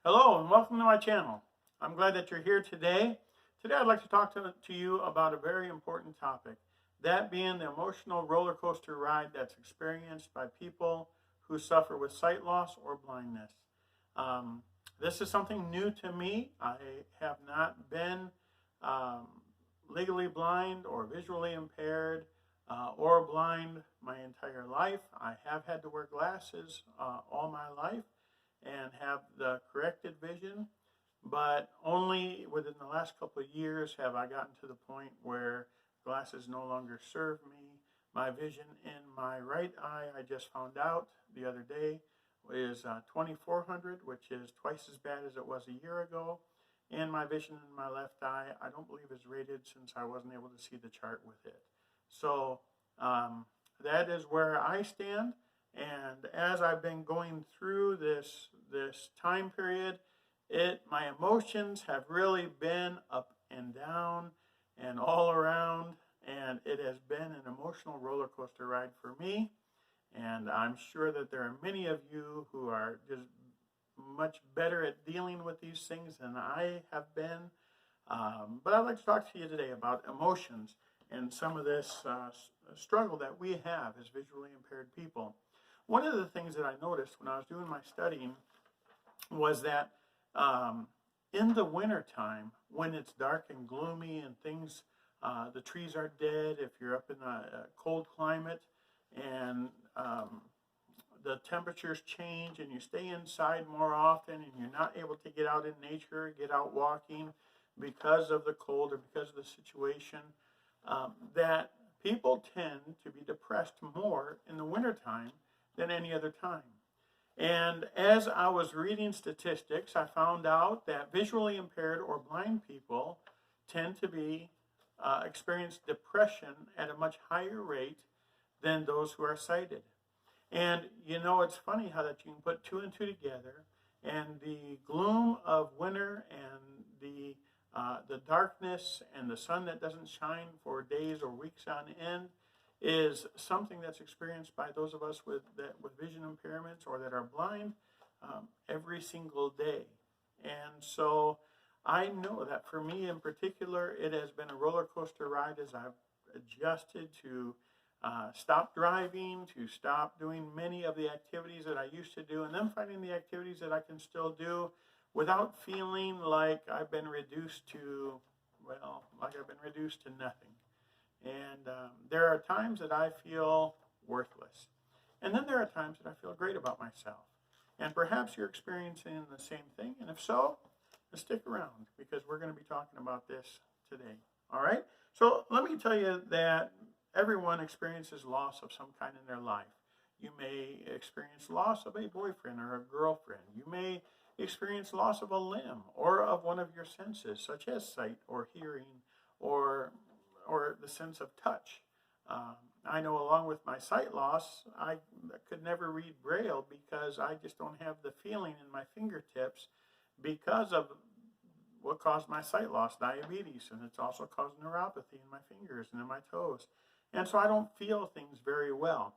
Hello and welcome to my channel. I'm glad that you're here today. Today I'd like to talk to you about a very important topic, that being the emotional roller coaster ride that's experienced by people who suffer with sight loss or blindness. Um, this is something new to me. I have not been um, legally blind or visually impaired or blind my entire life. I have had to wear glasses all my life and have the corrected vision, but only within the last couple of years have I gotten to the point where glasses no longer serve me. My vision in my right eye, I just found out the other day, is 2400, which is twice as bad as it was a year ago. And my vision in my left eye, I don't believe is rated since I wasn't able to see the chart with it. So that is where I stand. And as I've been going through this time period, my emotions have really been up and down and all around, and it has been an emotional roller coaster ride for me. And I'm sure that there are many of you who are just much better at dealing with these things than I have been. But I'd like to talk to you today about emotions and some of this struggle that we have as visually impaired people. One of the things that I noticed when I was doing my studying was that in the wintertime, when it's dark and gloomy and things, the trees are dead, if you're up in a cold climate and the temperatures change and you stay inside more often and you're not able to get out in nature, get out walking because of the cold or because of the situation, that people tend to be depressed more in the wintertime than any other time. And as I was reading statistics, I found out that visually impaired or blind people tend to be experience depression at a much higher rate than those who are sighted. And it's funny how that you can put two and two together, and the gloom of winter and the darkness and the sun that doesn't shine for days or weeks on end is something that's experienced by those of us with vision impairments or that are blind every single day. And so I know that for me in particular, it has been a roller coaster ride as I've adjusted to stop driving, to stop doing many of the activities that I used to do, and then finding the activities that I can still do without feeling like I've been reduced to, nothing. And there are times that I feel worthless. And then there are times that I feel great about myself. And perhaps you're experiencing the same thing. And if so, stick around because we're going to be talking about this today. All right? So let me tell you that everyone experiences loss of some kind in their life. You may experience loss of a boyfriend or a girlfriend. You may experience loss of a limb or of one of your senses, such as sight or hearing or the sense of touch. I know along with my sight loss, I could never read Braille because I just don't have the feeling in my fingertips because of what caused my sight loss, diabetes, and it's also caused neuropathy in my fingers and in my toes. And so I don't feel things very well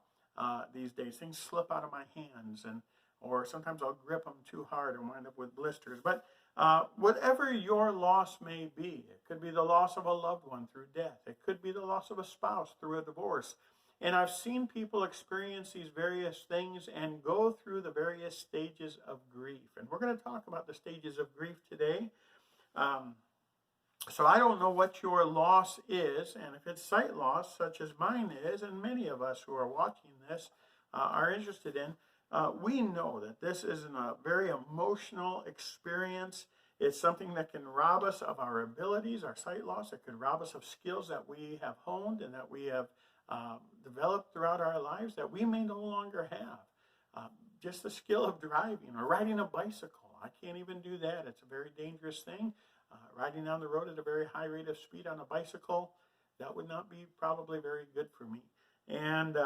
these days. Things slip out of my hands, or sometimes I'll grip them too hard and wind up with blisters. But whatever your loss may be, it could be the loss of a loved one through death. It could be the loss of a spouse through a divorce. And I've seen people experience these various things and go through the various stages of grief. And we're going to talk about the stages of grief today. So I don't know what your loss is, and if it's sight loss, such as mine is, and many of us who are watching this are interested in, we know that this is a very emotional experience. It's something that can rob us of our abilities, our sight loss. It could rob us of skills that we have honed and that we have developed throughout our lives that we may no longer have. Just the skill of driving or riding a bicycle. I can't even do that. It's a very dangerous thing. Riding down the road at a very high rate of speed on a bicycle, that would not be probably very good for me. And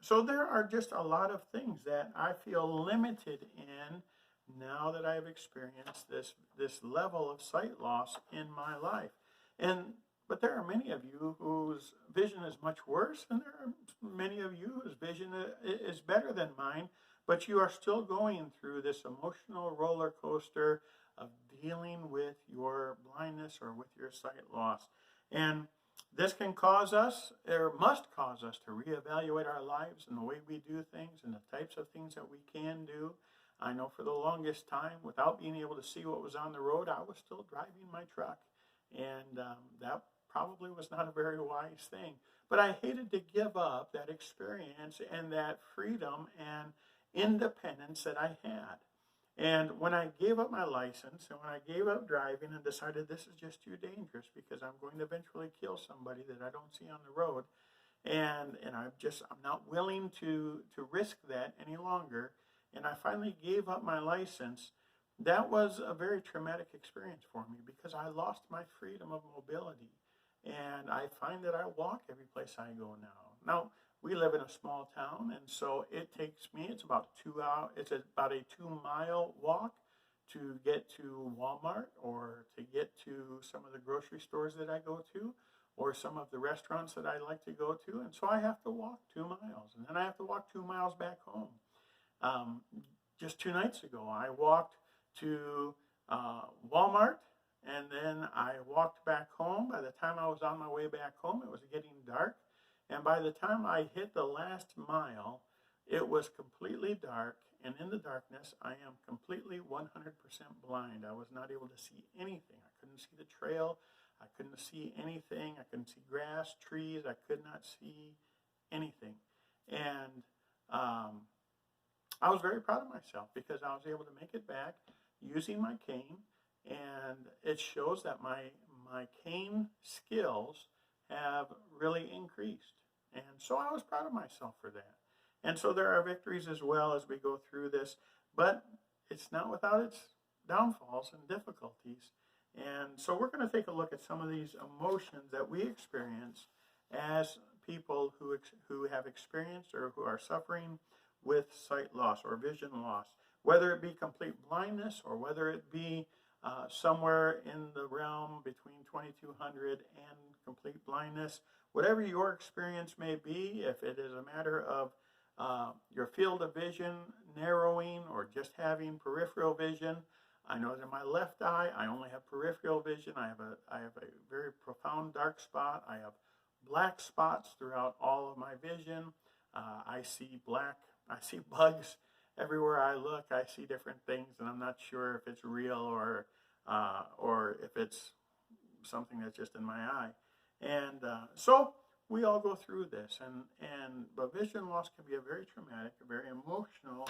so there are just a lot of things that I feel limited in now that I've experienced this level of sight loss in my life. But there are many of you whose vision is much worse, and there are many of you whose vision is better than mine. but you are still going through this emotional roller coaster of dealing with your blindness or with your sight loss. And this can cause us, or must cause us, to reevaluate our lives and the way we do things and the types of things that we can do. I know for the longest time, without being able to see what was on the road, I was still driving my truck. And that probably was not a very wise thing. But I hated to give up that experience and that freedom and independence that I had. And when I gave up my license and when I gave up driving and decided this is just too dangerous because I'm going to eventually kill somebody that I don't see on the road, and I'm not willing to risk that any longer, and I finally gave up my license, that was a very traumatic experience for me because I lost my freedom of mobility. And I find that I walk every place I go now. Now, we live in a small town, and so it takes me, it's about 2 hours, it's about a 2-mile walk to get to Walmart or to get to some of the grocery stores that I go to or some of the restaurants that I like to go to. And so I have to walk 2 miles, and then I have to walk 2 miles back home. Just 2 nights ago, I walked to Walmart, and then I walked back home. By the time I was on my way back home, it was getting dark. And by the time I hit the last mile, it was completely dark. And in the darkness, I am completely 100% blind. I was not able to see anything. I couldn't see the trail. I couldn't see anything. I couldn't see grass, trees. I could not see anything. And I was very proud of myself because I was able to make it back using my cane. And it shows that my cane skills have really increased. And so I was proud of myself for that. And so there are victories as well as we go through this, but it's not without its downfalls and difficulties. And so we're going to take a look at some of these emotions that we experience as people who have experienced or who are suffering with sight loss or vision loss, whether it be complete blindness or whether it be somewhere in the realm between 2200 and complete blindness. Whatever your experience may be, if it is a matter of your field of vision narrowing or just having peripheral vision. I know that in my left eye, I only have peripheral vision. I have a very profound dark spot. I have black spots throughout all of my vision. I see bugs everywhere I look. I see different things, and I'm not sure if it's real or if it's something that's just in my eye. And so we all go through this, but vision loss can be a very traumatic, a very emotional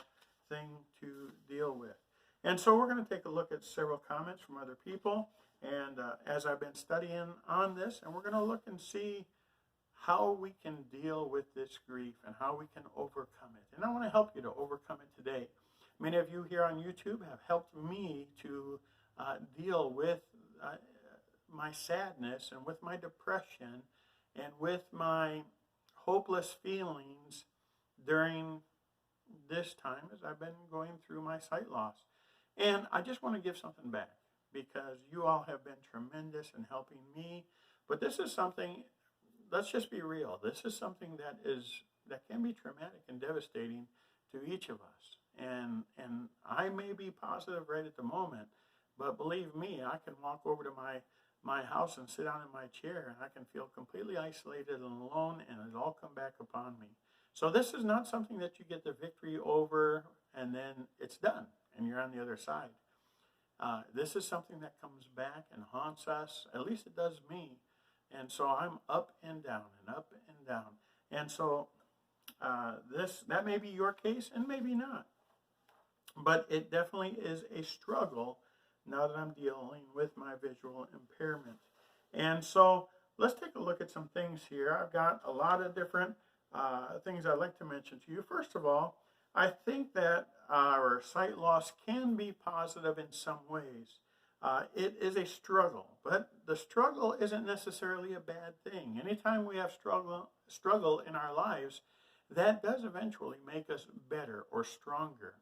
thing to deal with. And so we're going to take a look at several comments from other people, and as I've been studying on this, and we're going to look and see how we can deal with this grief and how we can overcome it. And I want to help you to overcome it today. Many of you here on YouTube have helped me to deal with my sadness and with my depression and with my hopeless feelings during this time as I've been going through my sight loss. And I just want to give something back because you all have been tremendous in helping me. But this is something, let's just be real, this is something that can be traumatic and devastating to each of us. And I may be positive right at the moment, but believe me, I can walk over to my house and sit down in my chair, and I can feel completely isolated and alone, and it'll all come back upon me. So this is not something that you get the victory over and then it's done and you're on the other side. This is something that comes back and haunts us. At least it does me. And so I'm up and down and up and down. And so that may be your case and maybe not. But it definitely is a struggle now that I'm dealing with my visual impairment. And so let's take a look at some things here. I've got a lot of different things I'd like to mention to you. First of all, I think that our sight loss can be positive in some ways. It is a struggle, but the struggle isn't necessarily a bad thing. Anytime we have struggle in our lives, that does eventually make us better or stronger,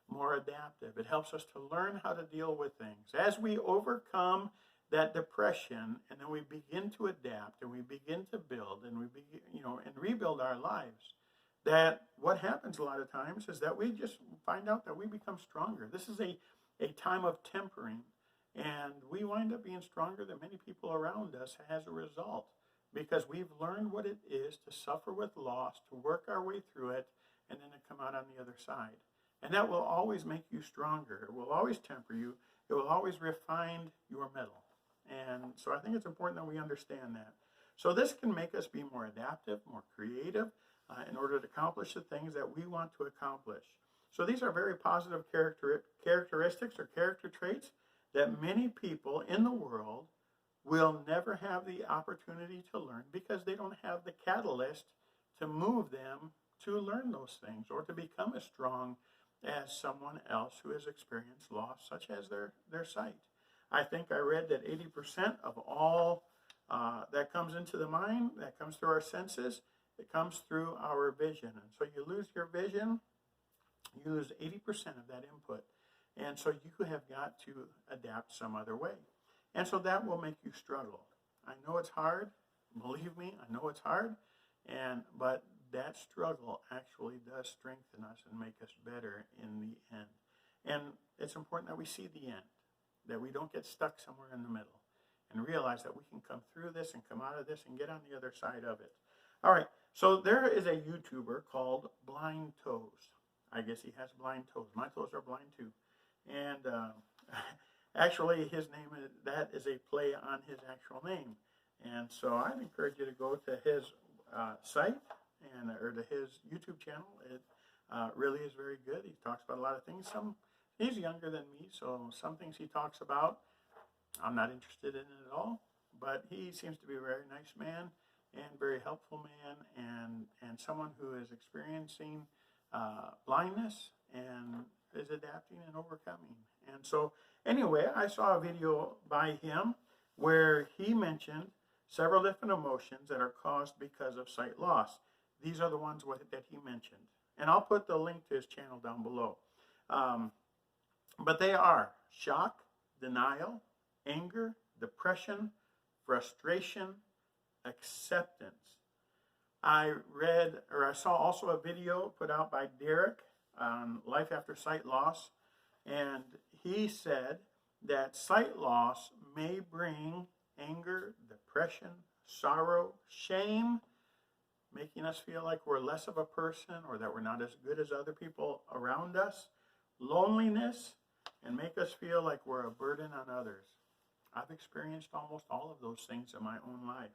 more adaptive. It helps us to learn how to deal with things. As we overcome that depression, and then we begin to adapt, and we begin to build, and we begin, and rebuild our lives, that what happens a lot of times is that we just find out that we become stronger. This is a time of tempering, and we wind up being stronger than many people around us as a result, because we've learned what it is to suffer with loss, to work our way through it, and then to come out on the other side. And that will always make you stronger. It will always temper you. It will always refine your mettle. And so I think it's important that we understand that. So this can make us be more adaptive, more creative, in order to accomplish the things that we want to accomplish. So these are very positive characteristics or character traits that many people in the world will never have the opportunity to learn because they don't have the catalyst to move them to learn those things or to become as strong as someone else who has experienced loss, such as their sight. I think I read that 80% of all that comes into the mind, that comes through our senses, it comes through our vision. And so you lose your vision, you lose 80% of that input. And so you have got to adapt some other way. And so that will make you struggle. I know it's hard. Believe me, I know it's hard. But that struggle actually does strengthen us and make us better in the end. And it's important that we see the end, that we don't get stuck somewhere in the middle, and realize that we can come through this and come out of this and get on the other side of it. All right, so there is a YouTuber called Blind Toes. I guess he has blind toes. My toes are blind too. And actually, his name that is a play on his actual name. And so I'd encourage you to go to his site or to his YouTube channel. It really is very good. He talks about a lot of things. He's younger than me, so some things he talks about I'm not interested in it at all. But he seems to be a very nice man and very helpful man, and someone who is experiencing blindness and is adapting and overcoming. And so anyway, I saw a video by him where he mentioned several different emotions that are caused because of sight loss. These are the ones that he mentioned. And I'll put the link to his channel down below. But they are shock, denial, anger, depression, frustration, acceptance. I saw also a video put out by Derek on Life After Sight Loss, and he said that sight loss may bring anger, depression, sorrow, shame, making us feel like we're less of a person or that we're not as good as other people around us, loneliness, and make us feel like we're a burden on others. I've experienced almost all of those things in my own life.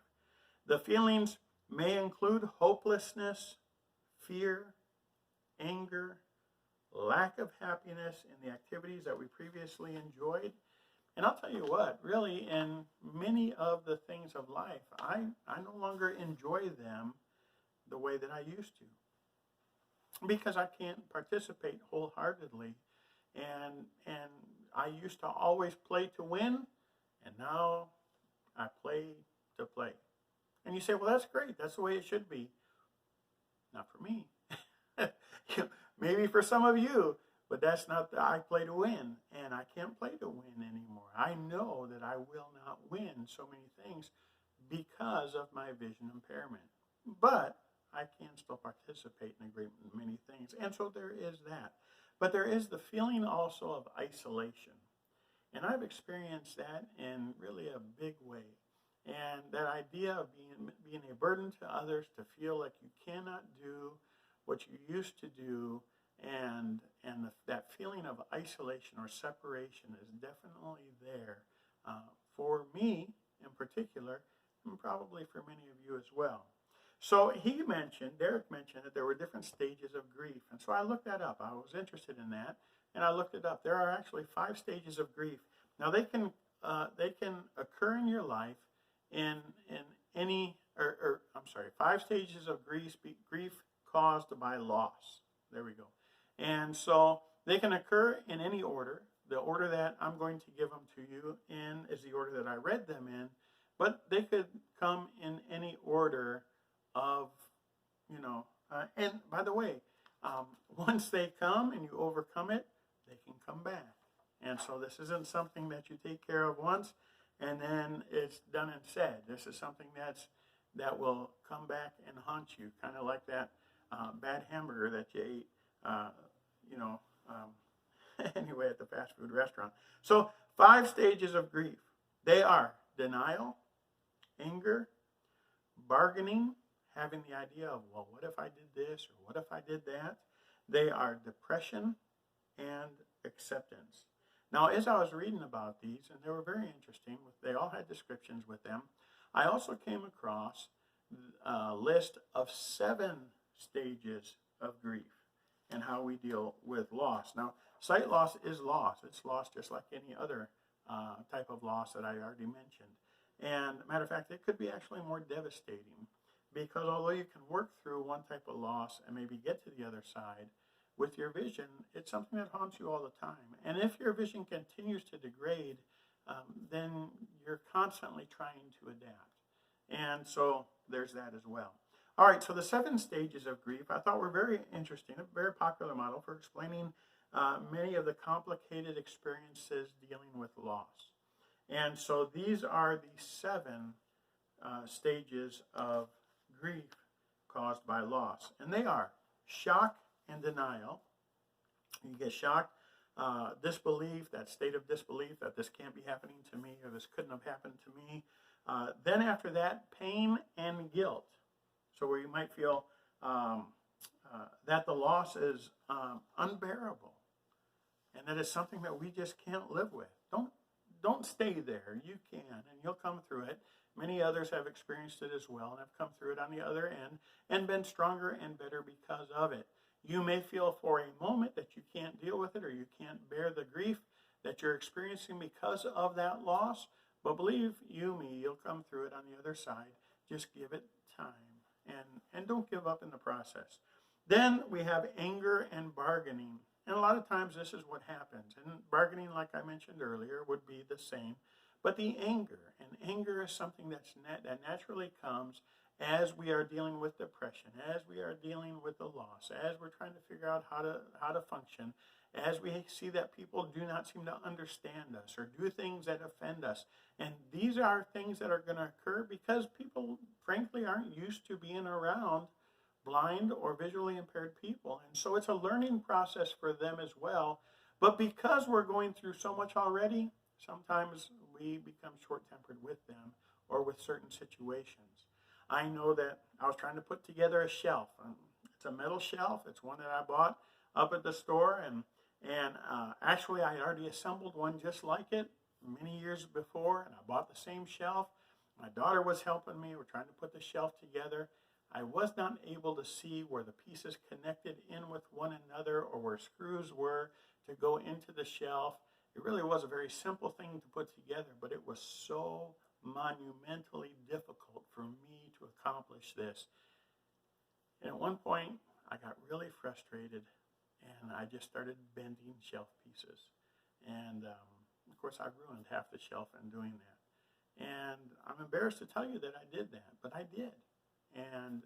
The feelings may include hopelessness, fear, anger, lack of happiness in the activities that we previously enjoyed. And I'll tell you what, really, in many of the things of life, I no longer enjoy them the way that I used to, because I can't participate wholeheartedly. And I used to always play to win, and now I play to play. And you say, well, that's great. That's the way it should be. Not for me. Maybe for some of you, but that's not I play to win, and I can't play to win anymore. I know that I will not win so many things because of my vision impairment. But I can still participate in a great many things. And so there is that. But there is the feeling also of isolation. And I've experienced that in really a big way. And that idea of being a burden to others, to feel like you cannot do what you used to do, and that feeling of isolation or separation is definitely there for me in particular, and probably for many of you as well. So Derek mentioned that there were different stages of grief. And so I looked that up. I was interested in that, and I looked it up. There are actually 5 stages of grief. Now they can occur in your life in any, 5 stages of grief caused by loss. There we go. And so they can occur in any order. The order that I'm going to give them to you in is the order that I read them in, but they could come in any order of, and by the way, once they come and you overcome it, they can come back. And so this isn't something that you take care of once and then it's done and said. This is something that will come back and haunt you, kind of like that bad hamburger that you ate, you know, anyway, at the fast food restaurant. So 5 stages of grief. They are denial, anger, bargaining, having the idea of, well, what if I did this or what if I did that? They are depression and acceptance. Now, as I was reading about these, and they were very interesting, they all had descriptions with them, I also came across a list of 7 stages of grief and how we deal with loss. Now, sight loss is loss. It's loss just like any other type of loss that I already mentioned. And matter of fact, it could be actually more devastating because although you can work through one type of loss and maybe get to the other side, with your vision, it's something that haunts you all the time. And if your vision continues to degrade, then you're constantly trying to adapt. And so there's that as well. All right, so the 7 stages of grief I thought were very interesting, a very popular model for explaining many of the complicated experiences dealing with loss. And so these are the 7 stages of grief caused by loss. And they are shock and denial. You get shocked, disbelief, that state of disbelief that this can't be happening to me or this couldn't have happened to me. Then after that, pain and guilt. So where you might feel that the loss is unbearable and that it's something that we just can't live with. Don't stay there. You can, and you'll come through it. Many others have experienced it as well and have come through it on the other end and been stronger and better because of it. You may feel for a moment that you can't deal with it or you can't bear the grief that you're experiencing because of that loss, but believe you me, you'll come through it on the other side. Just give it time and don't give up in the process. Then we have anger and bargaining. And a lot of times this is what happens. And bargaining, like I mentioned earlier, would be the same. But the anger, and anger is something that naturally comes as we are dealing with depression, as we are dealing with the loss, as we're trying to figure out how to function, as we see that people do not seem to understand us or do things that offend us. And these are things that are going to occur because people, frankly, aren't used to being around blind or visually impaired people. And so it's a learning process for them as well. But because we're going through so much already, sometimes we become short-tempered with them or with certain situations. I know that I was trying to put together a shelf. It's a metal shelf. It's one that I bought up at the store, and actually I had already assembled one just like it many years before, and I bought the same shelf. My daughter was helping me. We're trying to put the shelf together. I was not able to see where the pieces connected in with one another or where screws were to go into the shelf. It really was a very simple thing to put together, but it was so monumentally difficult for me to accomplish this. And at one point, I got really frustrated, and I just started bending shelf pieces. And, of course, I ruined half the shelf in doing that. And I'm embarrassed to tell you that I did that, but I did. And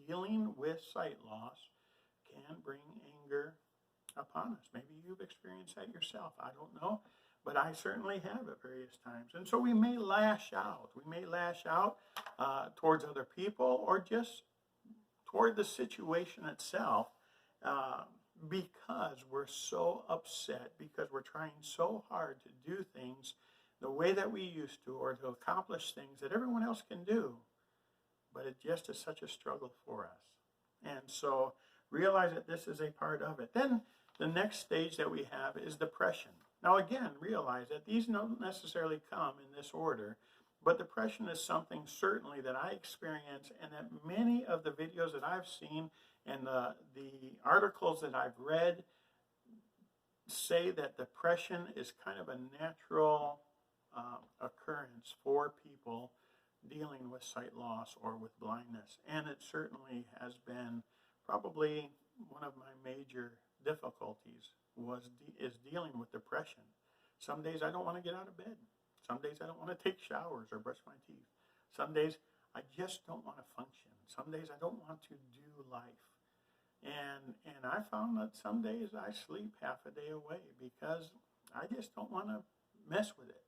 dealing with sight loss can bring anger upon us. Maybe you've experienced that yourself. I don't know. But I certainly have at various times. And so we may lash out. We may lash out towards other people or just toward the situation itself because we're so upset, because we're trying so hard to do things the way that we used to or to accomplish things that everyone else can do. But it just is such a struggle for us. And so realize that this is a part of it. Then the next stage that we have is depression. Now again, realize that these don't necessarily come in this order, but depression is something certainly that I experience and that many of the videos that I've seen and the articles that I've read say that depression is kind of a natural occurrence for people dealing with sight loss or with blindness. And it certainly has been probably one of my major difficulties is dealing with depression. Some days I don't want to get out of bed. Some days I don't want to take showers or brush my teeth. Some days I just don't want to function. Some days I don't want to do life. And I found that some days I sleep half a day away because I just don't want to mess with it.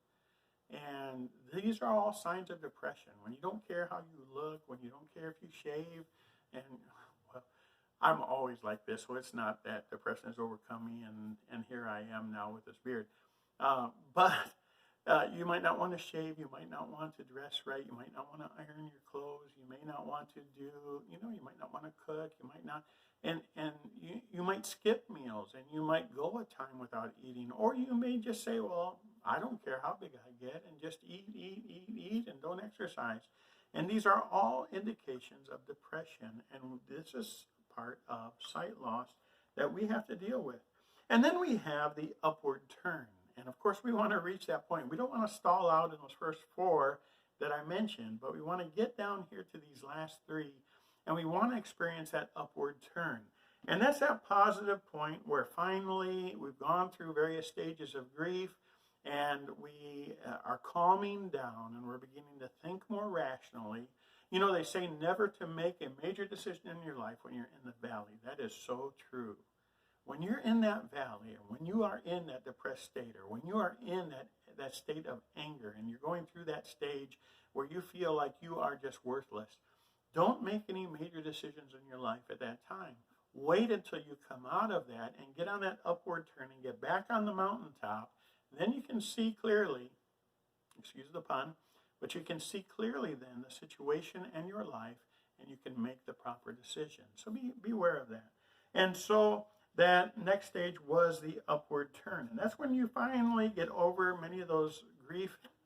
And these are all signs of depression. When you don't care how you look, when you don't care if you shave, and well, I'm always like this, so it's not that depression has overcome me, and here I am now with this beard. But you might not want to shave. You might not want to dress right. You might not want to iron your clothes. You may not want to do, you might not want to cook. You might not, and you might skip meals, and you might go a time without eating, or you may just say, well, I don't care how big I get, and just eat, and don't exercise. And these are all indications of depression, and this is part of sight loss that we have to deal with. And then we have the upward turn. And of course, we want to reach that point. We don't want to stall out in those first four that I mentioned, but we want to get down here to these last three, and we want to experience that upward turn. And that's that positive point where finally we've gone through various stages of grief, and we are calming down, and we're beginning to think more rationally. They say never to make a major decision in your life when you're in the valley. That is so true. When you're in that valley, or when you are in that depressed state, or when you are in that state of anger, and you're going through that stage where you feel like you are just worthless, don't make any major decisions in your life at that time. Wait until you come out of that and get on that upward turn and get back on the mountaintop. Then you can see clearly, excuse the pun, but you can see clearly then the situation and your life, and you can make the proper decision. So be aware of that. And so that next stage was the upward turn. And that's when you finally get over many of those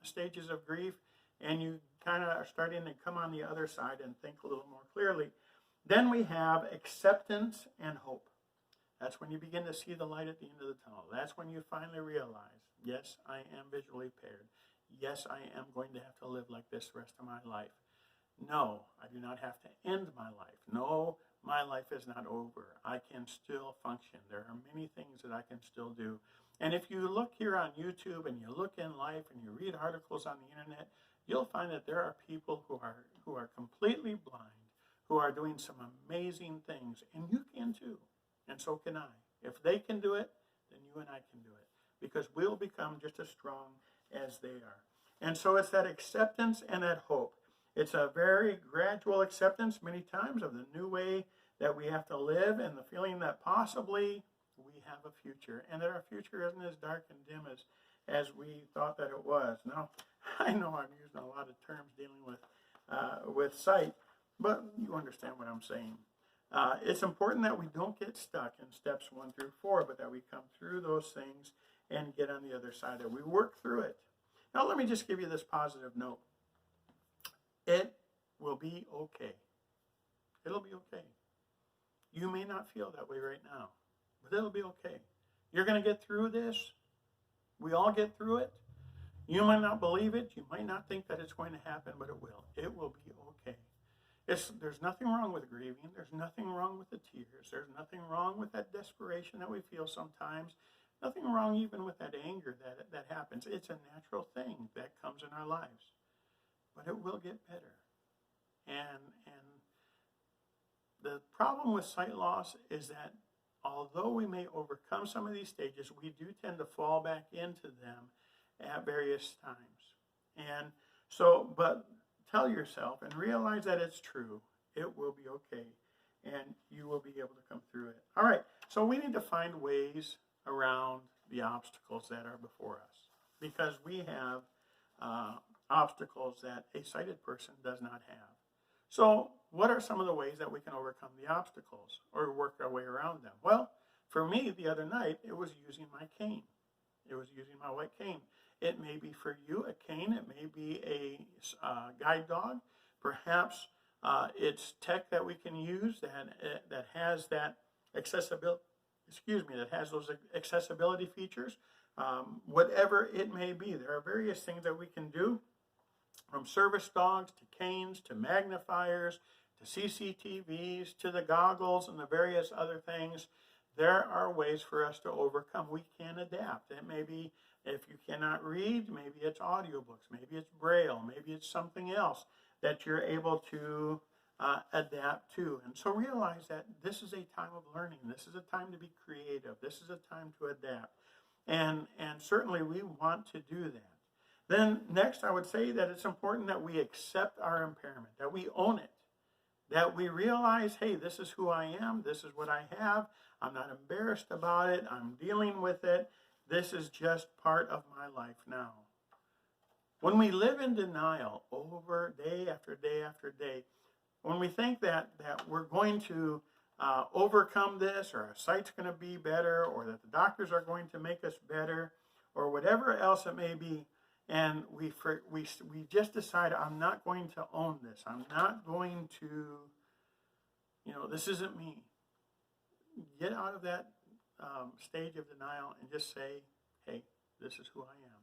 stages of grief, and you kind of are starting to come on the other side and think a little more clearly. Then we have acceptance and hope. That's when you begin to see the light at the end of the tunnel. That's when you finally realize, yes, I am visually impaired. Yes, I am going to have to live like this the rest of my life. No, I do not have to end my life. No, my life is not over. I can still function. There are many things that I can still do. And if you look here on YouTube and you look in life and you read articles on the internet, you'll find that there are people who are completely blind, who are doing some amazing things. And you can too. And so can I. If they can do it, then you and I can do it. Because we'll become just as strong as they are. And so it's that acceptance and that hope. It's a very gradual acceptance many times of the new way that we have to live, and the feeling that possibly we have a future, and that our future isn't as dark and dim as we thought that it was. Now, I know I'm using a lot of terms dealing with sight, but you understand what I'm saying. It's important that we don't get stuck in steps 1 through 4, but that we come through those things and get on the other side, that we work through it. Now, let me just give you this positive note. It will be okay. It'll be okay. You may not feel that way right now, but it'll be okay. You're going to get through this. We all get through it. You might not believe it. You might not think that it's going to happen, but it will. It will be okay. There's nothing wrong with grieving. There's nothing wrong with the tears. There's nothing wrong with that desperation that we feel sometimes. Nothing wrong even with that anger that happens. It's a natural thing that comes in our lives. But it will get better. And the problem with sight loss is that although we may overcome some of these stages, we do tend to fall back into them at various times. And so, but tell yourself and realize that it's true. It will be okay. And you will be able to come through it. All right. So we need to find ways around the obstacles that are before us, because we have obstacles that a sighted person does not have. So what are some of the ways that we can overcome the obstacles or work our way around them? Well, for me, the other night, it was using my cane. It was using my white cane. It may be for you a cane. It may be a guide dog. Perhaps it's tech that we can use that has that accessibility. That has those accessibility features. Whatever it may be, there are various things that we can do, from service dogs to canes to magnifiers to CCTVs to the goggles and the various other things. There are ways for us to overcome. We can adapt. It may be, if you cannot read, maybe it's audiobooks, maybe it's Braille, maybe it's something else that you're able to adapt to. And so realize that this is a time of learning. This is a time to be creative. This is a time to adapt. And certainly we want to do that. Then next, I would say that it's important that we accept our impairment, that we own it, that we realize, hey, this is who I am, this is what I have, I'm not embarrassed about it, I'm dealing with it, this is just part of my life now. When we live in denial over day after day after day, when we think that we're going to overcome this, or our sight's going to be better, or that the doctors are going to make us better, or whatever else it may be, and we just decide, I'm not going to own this. I'm not going to, this isn't me. Get out of that stage of denial and just say, hey, this is who I am.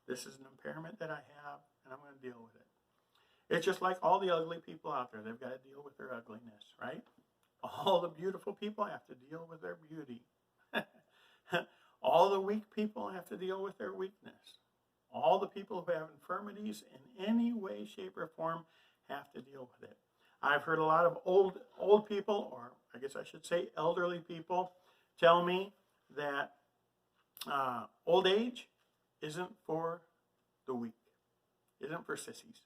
This is an impairment that I have, and I'm going to deal with it. It's just like all the ugly people out there. They've got to deal with their ugliness, right? All the beautiful people have to deal with their beauty. All the weak people have to deal with their weakness. All the people who have infirmities in any way, shape, or form have to deal with it. I've heard a lot of old people, or I guess I should say elderly people, tell me that old age isn't for the weak, isn't for sissies.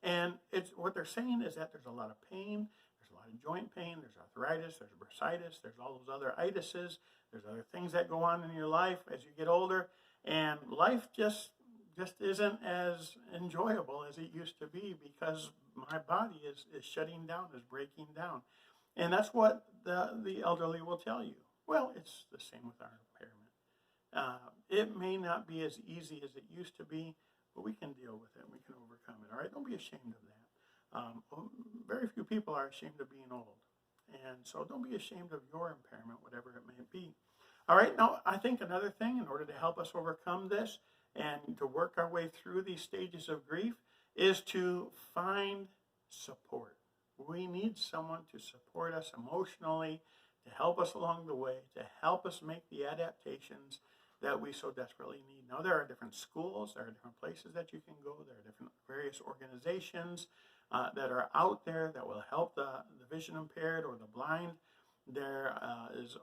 And what they're saying is that there's a lot of pain, there's a lot of joint pain, there's arthritis, there's bursitis, there's all those other itises, there's other things that go on in your life as you get older, and life just isn't as enjoyable as it used to be because my body is shutting down, is breaking down. And that's what the elderly will tell you. Well, it's the same with our impairment. It may not be as easy as it used to be, but we can deal with it. We can overcome it. All right, don't be ashamed of that. Very few people are ashamed of being old. And so don't be ashamed of your impairment, whatever it may be. All right, now I think another thing in order to help us overcome this and to work our way through these stages of grief is to find support. We need someone to support us emotionally, to help us along the way, to help us make the adaptations that we so desperately need. Now, there are different schools, there are different places that you can go, there are different various organizations that are out there that will help the vision impaired or the blind. There is,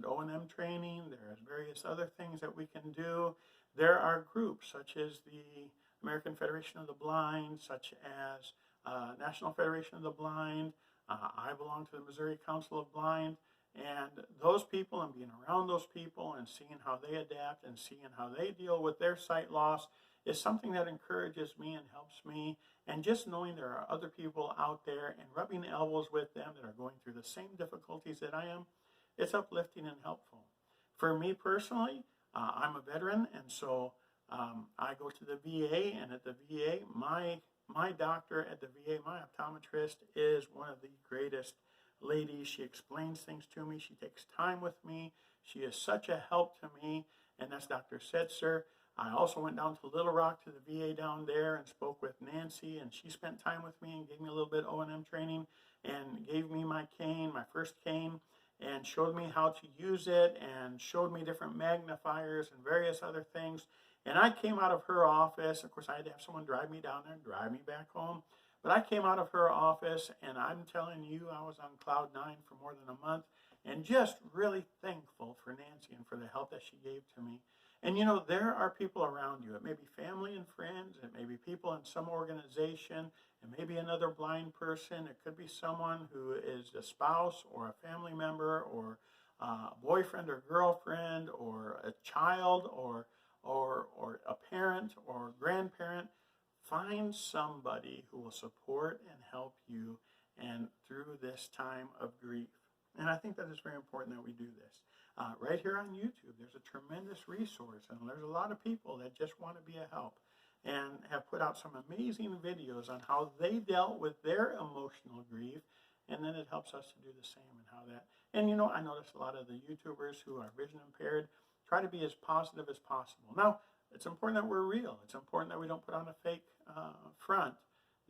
O&M training, there is various other things that we can do. There are groups such as the American Federation of the Blind, such as National Federation of the Blind. I belong to the Missouri Council of Blind. And those people and being around those people and seeing how they adapt and seeing how they deal with their sight loss is something that encourages me and helps me. And just knowing there are other people out there and rubbing elbows with them that are going through the same difficulties that I am, it's uplifting and helpful. For me personally, I'm a veteran, and so I go to the VA, and at the VA, my doctor at the VA, my optometrist, is one of the greatest ladies. She explains things to me. She takes time with me. She is such a help to me, and that's Dr. Setzer. I also went down to Little Rock to the VA down there and spoke with Nancy, and she spent time with me and gave me a little bit of O&M training and gave me my cane, my first cane, and showed me how to use it and showed me different magnifiers and various other things. And I came out of her office. Of course, I had to have someone drive me down there and drive me back home. But I came out of her office, and I'm telling you, I was on cloud nine for more than a month and just really thankful for Nancy and for the help that she gave to me. And there are people around you. It may be family and friends. It may be people in some organization. It may be another blind person. It could be someone who is a spouse or a family member or a boyfriend or girlfriend or a child or a parent or grandparent. Find somebody who will support and help you and through this time of grief. And I think that it's very important that we do this. Right here on YouTube, there's a tremendous resource, and there's a lot of people that just want to be a help and have put out some amazing videos on how they dealt with their emotional grief, and then it helps us to do the same and how that. And I notice a lot of the YouTubers who are vision impaired try to be as positive as possible. Now, it's important that we're real. It's important that we don't put on a fake front,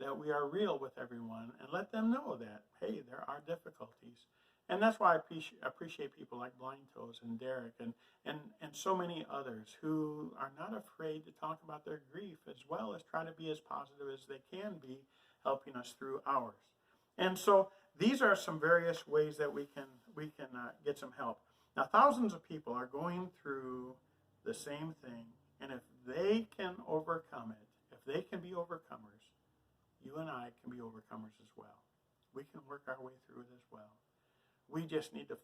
that we are real with everyone and let them know that, hey, there are difficulties. And that's why I appreciate people like Blind Toes and Derek and so many others who are not afraid to talk about their grief as well as try to be as positive as they can be, helping us through ours. And so these are some various ways that we can get some help. Now, thousands of people are going through the same thing, and if they can overcome it, if they can be overcomers, you and I can be overcomers as well. We just need to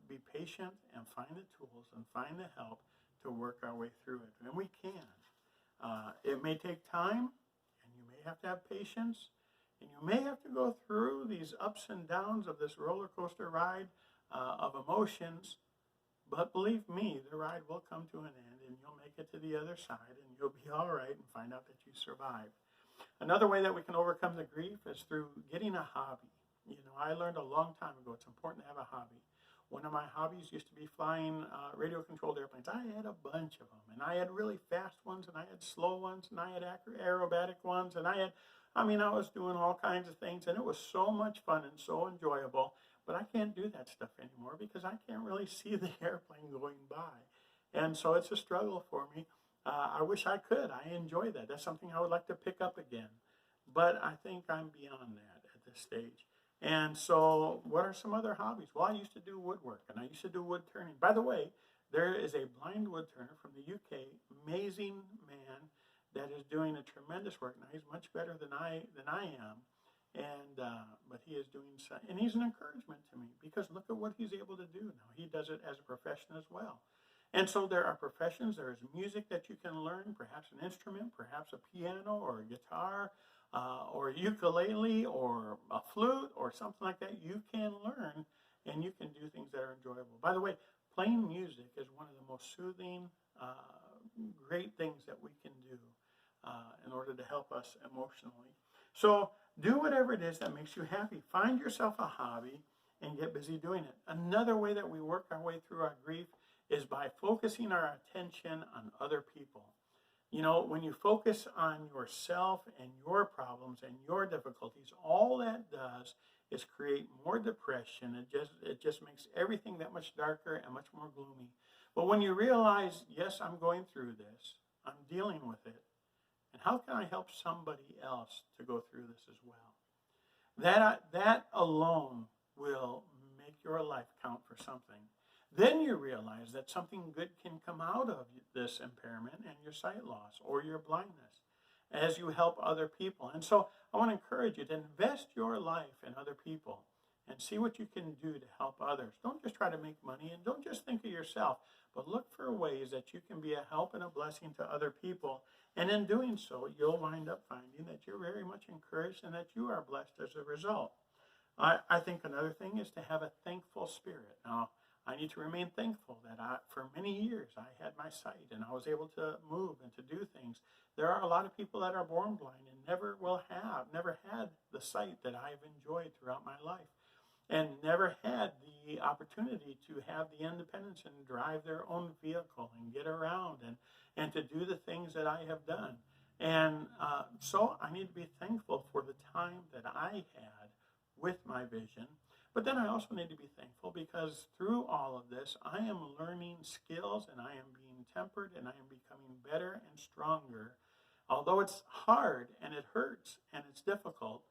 be patient and find the tools and find the help to work our way through it. And we can. It may take time, and you may have to have patience, and you may have to go through these ups and downs of this roller coaster ride of emotions. But believe me, the ride will come to an end, and you'll make it to the other side, and you'll be all right and find out that you survived. Another way that we can overcome the grief is through getting a hobby. You know, I learned a long time ago it's important to have a hobby. One of my hobbies used to be flying radio-controlled airplanes. I had a bunch of them, and I had really fast ones, and I had slow ones, and I had aerobatic ones, and I was doing all kinds of things, and it was so much fun and so enjoyable. But I can't do that stuff anymore because I can't really see the airplane going by. And so it's a struggle for me. I wish I could. I enjoy that. That's something I would like to pick up again. But I think I'm beyond that at this stage. And so what are some other hobbies? Well, I used to do woodwork, and I used to do wood turning. By the way, there is a blind wood turner from the UK, amazing man that is doing a tremendous work. Now, he's much better than I am. But he is doing so, and he's an encouragement to me because look at what he's able to do now. He does it as a profession as well. And so there are professions. There is music that you can learn, perhaps an instrument, perhaps a piano or a guitar or a ukulele or a flute or something like that. You can learn and you can do things that are enjoyable. By the way, playing music is one of the most soothing, great things that we can do in order to help us emotionally. So do whatever it is that makes you happy. Find yourself a hobby and get busy doing it. Another way that we work our way through our grief is by focusing our attention on other people. You know, when you focus on yourself and your problems and your difficulties, all that does is create more depression. It just makes everything that much darker and much more gloomy. But when you realize, yes, I'm going through this, I'm dealing with it, and how can I help somebody else to go through this as well? That alone will make your life count for something. Then you realize that something good can come out of this impairment and your sight loss or your blindness as you help other people. And so I want to encourage you to invest your life in other people and see what you can do to help others. Don't just try to make money and don't just think of yourself, but look for ways that you can be a help and a blessing to other people. And in doing so, you'll wind up finding that you're very much encouraged and that you are blessed as a result. I think another thing is to have a thankful spirit. Now, I need to remain thankful that for many years I had my sight and I was able to move and to do things. There are a lot of people that are born blind and never had the sight that I've enjoyed throughout my life, and never had the opportunity to have the independence and drive their own vehicle and get around and to do the things that I have done. And so I need to be thankful for the time that I had with my vision. But then I also need to be thankful because through all of this, I am learning skills and I am being tempered and I am becoming better and stronger. Although it's hard and it hurts and it's difficult,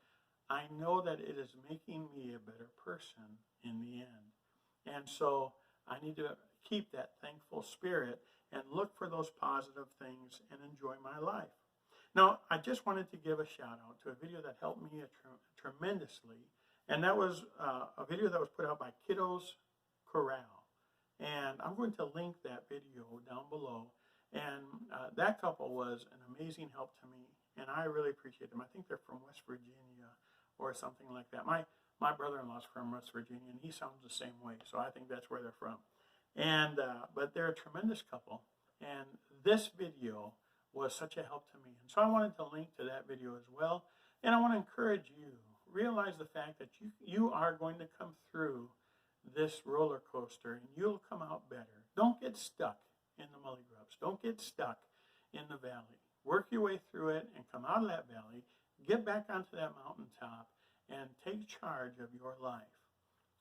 I know that it is making me a better person in the end. And so I need to keep that thankful spirit and look for those positive things and enjoy my life. Now, I just wanted to give a shout out to a video that helped me tremendously. And that was a video that was put out by Kiddos Corral. And I'm going to link that video down below. And that couple was an amazing help to me. And I really appreciate them. I think they're from West Virginia or something like that. My brother-in-law's from West Virginia, and he sounds the same way. So I think that's where they're from. And but they're a tremendous couple. And this video was such a help to me. And so I wanted to link to that video as well. And I want to encourage you. Realize the fact that you are going to come through this roller coaster and you'll come out better. Don't get stuck in the mully grubs. Don't get stuck in the valley. Work your way through it and come out of that valley. Get back onto that mountaintop and take charge of your life.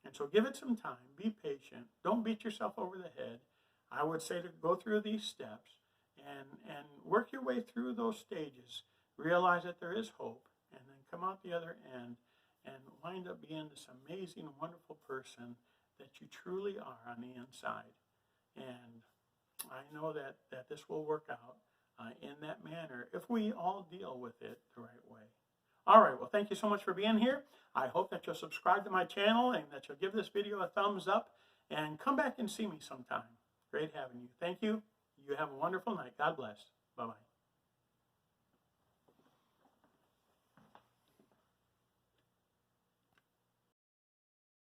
And so give it some time. Be patient. Don't beat yourself over the head. I would say to go through these steps and work your way through those stages. Realize that there is hope. And then come out the other end and wind up being this amazing, wonderful person that you truly are on the inside. And I know that this will work out in that manner if we all deal with it the right way. All right, well, thank you so much for being here. I hope that you'll subscribe to my channel and that you'll give this video a thumbs up and come back and see me sometime. Great having you. Thank you. You have a wonderful night. God bless. Bye-bye.